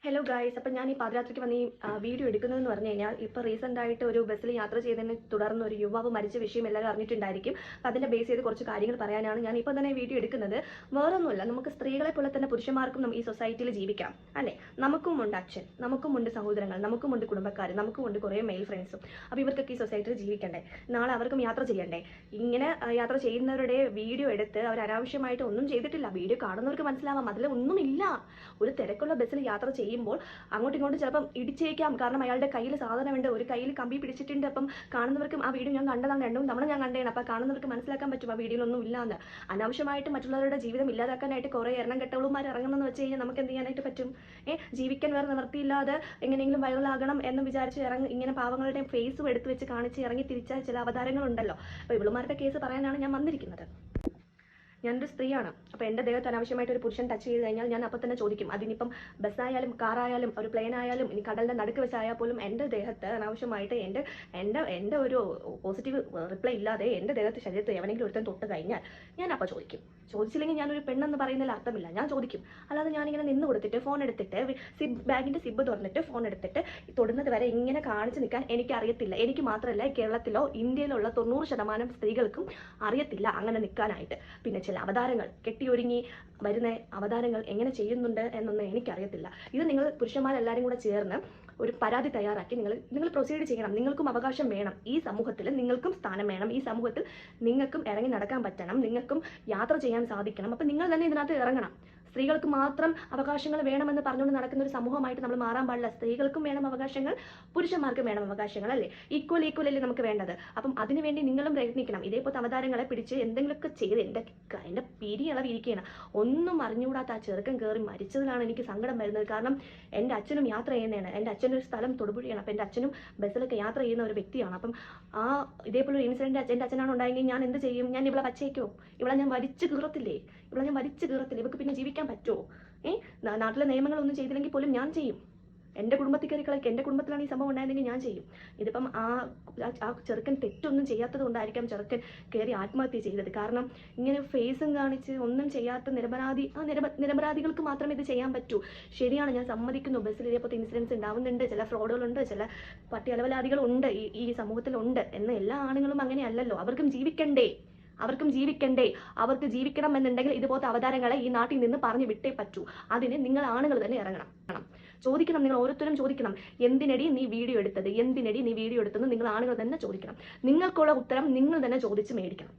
Hello guys, അപ്പം ഞാൻ ഈ പാതിരാത്രിക്ക് വന്ന് ഈ വീഡിയോ എടുക്കുന്നതെന്ന് പറഞ്ഞു കഴിഞ്ഞാൽ ഇപ്പോൾ റീസെൻ്റ് ആയിട്ട് ഒരു ബസ്സിൽ യാത്ര ചെയ്തതിനെ തുടർന്ന് ഒരു യുവാവ് മരിച്ച വിഷയം എല്ലാവരും അറിഞ്ഞിട്ടുണ്ടായിരിക്കും. അപ്പം അതിൻ്റെ ബേസ് ചെയ്ത് കുറച്ച് കാര്യങ്ങൾ പറയാനാണ് ഞാൻ ഇപ്പോൾ തന്നെ വീഡിയോ എടുക്കുന്നത്. വേറൊന്നുമില്ല, നമുക്ക് സ്ത്രീകളെ പോലെ തന്നെ പുരുഷന്മാർക്കും ഈ സൊസൈറ്റിയിൽ ജീവിക്കാം അല്ലേ. നമുക്കുമുണ്ട് അച്ഛൻ, നമുക്കുമുണ്ട് സഹോദരങ്ങൾ, നമുക്കുമുണ്ട് കുടുംബക്കാർ, നമുക്കുമുണ്ട് കുറേ മെയിൽ ഫ്രണ്ട്സും. അപ്പോൾ ഇവർക്കൊക്കെ ഈ സൊസൈറ്റിയിൽ ജീവിക്കണ്ടേ, നാളെ അവർക്കും യാത്ര ചെയ്യണ്ടേ. ഇങ്ങനെ യാത്ര ചെയ്യുന്നവരുടെ വീഡിയോ എടുത്ത് അവർ അനാവശ്യമായിട്ട് ഒന്നും ചെയ്തിട്ടില്ല. വീഡിയോ കാണുന്നവർക്ക് മനസ്സിലാവാം അതിലൊന്നുമില്ല. ഒരു തിരക്കുള്ള ബസ്സിൽ യാത്ര ചെയ്യുമ്പോൾ അങ്ങോട്ടും ഇങ്ങോട്ടും ചിലപ്പം ഇടിച്ചേക്കാം. കാരണം അയാളുടെ കയ്യിൽ സാധനമുണ്ട്, ഒരു കയ്യിൽ കമ്പി പിടിച്ചിട്ടുണ്ട്. അപ്പം കാണുന്നവർക്കും ആ വീഡിയോ ഞാൻ കണ്ടതാണ്, രണ്ടും തവണ ഞാൻ കണ്ടതാണ്. അപ്പം കാണുന്നവർക്ക് മനസ്സിലാക്കാൻ പറ്റും ആ വീഡിയോയിലൊന്നും ഇല്ലാന്ന്. അനാവശ്യമായിട്ട് മറ്റുള്ളവരുടെ ജീവിതം ഇല്ലാതാക്കാനായിട്ട് കുറേ എണ്ണം കെട്ടവളുമാർ ഇറങ്ങുന്നതെന്ന് വെച്ച് കഴിഞ്ഞാൽ നമുക്ക് എന്ത് ചെയ്യാനായിട്ട് പറ്റും? ജീവിക്കാൻ വേറെ നിവർത്തിയില്ലാതെ എങ്ങനെയെങ്കിലും വൈറലാകണം എന്ന് വിചാരിച്ച് ഇങ്ങനെ പാവങ്ങളുടെ ഫേസും എടുത്ത് വെച്ച് കാണിച്ച് ഇറങ്ങി തിരിച്ച ചില അവതാരങ്ങളുണ്ടല്ലോ. അപ്പോൾ ഇവളുമാരുടെ കേസ് പറയാനാണ് ഞാൻ വന്നിരിക്കുന്നത്. ഞാനൊരു സ്ത്രീയാണ്. അപ്പോൾ എൻ്റെ ദേഹത്ത് അനാവശ്യമായിട്ട് ഒരു പുരുഷൻ ടച്ച് ചെയ്ത് കഴിഞ്ഞാൽ ഞാൻ അപ്പം തന്നെ ചോദിക്കും. അതിനിപ്പം ബസ്സായാലും കാറായാലും ഒരു പ്ലെയിൻ ആയാലും ഇനി കടലിൻ്റെ നടുക്ക് വെച്ചായാൽ പോലും എൻ്റെ ദേഹത്ത് അനാവശ്യമായിട്ട് എൻ്റെ ഒരു പോസിറ്റീവ് റിപ്ലൈ ഇല്ലാതെ എൻ്റെ ദേഹത്ത് ശരീരത്തിൽ എവനെങ്കിലും ഒരുത്തൻ തൊട്ട് കഴിഞ്ഞാൽ ഞാൻ അപ്പോൾ ചോദിക്കും. ചോദിച്ചില്ലെങ്കിൽ ഞാനൊരു പെണ്ണെന്ന് പറയുന്നതിൽ അർത്ഥമില്ല, ഞാൻ ചോദിക്കും. അല്ലാതെ ഞാനിങ്ങനെ നിന്ന് കൊടുത്തിട്ട് ഫോൺ എടുത്തിട്ട് ബാഗിൻ്റെ സിബ് തുറന്നിട്ട് ഫോൺ എടുത്തിട്ട് തൊടുന്നത് വരെ ഇങ്ങനെ കാണിച്ച് നിൽക്കാൻ എനിക്ക് അറിയത്തില്ല. എനിക്ക് മാത്രമല്ല, കേരളത്തിലോ ഇന്ത്യയിലുള്ള 90% സ്ത്രീകൾക്കും അറിയത്തില്ല അങ്ങനെ നിൽക്കാനായിട്ട്. പിന്നെ ചില അവതാരങ്ങൾ കെട്ടിയൊരുങ്ങി വരുന്ന അവതാരങ്ങൾ എങ്ങനെ ചെയ്യുന്നുണ്ട് എന്നൊന്നും എനിക്കറിയത്തില്ല. ഇത് നിങ്ങൾ പുരുഷന്മാരെല്ലാവരും കൂടെ ചേർന്ന് ഒരു പരാതി തയ്യാറാക്കി നിങ്ങൾ പ്രൊസീഡ് ചെയ്യണം. നിങ്ങൾക്കും അവകാശം വേണം, ഈ സമൂഹത്തിൽ നിങ്ങൾക്കും സ്ഥാനം വേണം, ഈ സമൂഹത്തിൽ നിങ്ങൾക്കും ഇറങ്ങി നടക്കാൻ പറ്റണം, നിങ്ങൾക്കും യാത്ര ചെയ്യാൻ സാധിക്കണം. അപ്പം നിങ്ങൾ തന്നെ ഇതിനകത്ത് ഇറങ്ങണം. സ്ത്രീകൾക്ക് മാത്രം അവകാശങ്ങൾ വേണമെന്ന് പറഞ്ഞുകൊണ്ട് നടക്കുന്ന ഒരു സമൂഹമായിട്ട് നമ്മൾ മാറാൻ പാടില്ല. സ്ത്രീകൾക്കും വേണം അവകാശങ്ങൾ, പുരുഷന്മാർക്കും വേണം അവകാശങ്ങൾ അല്ലേ. ഈക്വൽ അല്ലേ നമുക്ക് വേണ്ടത്. അപ്പം അതിനുവേണ്ടി നിങ്ങളും പ്രയത്നിക്കണം. ഇതേപോലത്തെ അവതാരങ്ങളെ പിടിച്ച് എന്തെങ്കിലുമൊക്കെ ചെയ്ത് എൻ്റെ പിരി ഇളവിരിക്കുകയാണ്. ഒന്നും അറിഞ്ഞുകൂടാത്ത ആ ചെറുക്കൻ കയറി മരിച്ചതിലാണ് എനിക്ക് സങ്കടം വരുന്നത്. കാരണം എൻ്റെ അച്ഛനും യാത്ര ചെയ്യുന്നതാണ്. എൻ്റെ അച്ഛൻ്റെ ഒരു സ്ഥലം തൊടുപുഴയാണ്. അപ്പം എൻ്റെ അച്ഛനും ബസ്സിലൊക്കെ യാത്ര ചെയ്യുന്ന ഒരു വ്യക്തിയാണ്. അപ്പം ഇതേപോലെ ഒരു ഇൻസിഡൻറ്റ് എൻ്റെ അച്ഛനാണ് ഉണ്ടായെങ്കിൽ ഞാൻ എന്ത് ചെയ്യും? ഞാൻ ഇവളെ വച്ചേക്കോ? ഇവളെ ഞാൻ വലിച്ചു കീറത്തില്ലേ? ഇവർക്ക് പിന്നെ ജീവിക്കാൻ പറ്റുമോ? നാട്ടിലെ നിയമങ്ങളൊന്നും ചെയ്തില്ലെങ്കിൽ പോലും ഞാൻ ചെയ്യും. എൻ്റെ കുടുംബത്തിൽ കയറി കളയ്ക്ക്. എൻ്റെ കുടുംബത്തിലാണ് ഈ സംഭവം ഉണ്ടായതെങ്കിൽ ഞാൻ ചെയ്യും. ഇതിപ്പം ആ ചെറുക്കൻ തെറ്റൊന്നും ചെയ്യാത്തത് കൊണ്ടായിരിക്കാം ചെറുക്കൻ കയറി ആത്മഹത്യ ചെയ്തത്. കാരണം ഇങ്ങനെ ഫേസും കാണിച്ച് ഒന്നും ചെയ്യാത്ത നിരപരാധികൾക്ക് മാത്രമേ ഇത് ചെയ്യാൻ പറ്റൂ. ശരിയാണ്, ഞാൻ സമ്മതിക്കുന്നു. ബസ്സിൽ ഇതേപോലത്തെ ഇൻസിഡൻസ് ഉണ്ടാവുന്നുണ്ട്, ചില ഫ്രോഡുകളുണ്ട്, ചില പട്ടിയലവലാദികളുണ്ട് ഈ സമൂഹത്തിലുണ്ട്. എന്ന് എല്ലാ ആണുങ്ങളും അങ്ങനെയല്ലല്ലോ. അവർക്ക് ജീവിക്കണം എന്നുണ്ടെങ്കിൽ ഇതുപോലത്തെ അവതാരങ്ങളെ ഈ നാട്ടിൽ നിന്ന് പറഞ്ഞു വിട്ടേ പറ്റൂ. അതിന് നിങ്ങൾ ആണുങ്ങൾ തന്നെ ഇറങ്ങണം, ചോദിക്കണം. നിങ്ങൾ ഓരോരുത്തരും ചോദിക്കണം, എന്തിനടി നീ വീഡിയോ എടുത്തത്, നിങ്ങൾ ആണുങ്ങൾ തന്നെ ചോദിക്കണം. നിങ്ങൾക്കുള്ള ഉത്തരം നിങ്ങൾ തന്നെ ചോദിച്ച് മേടിക്കണം.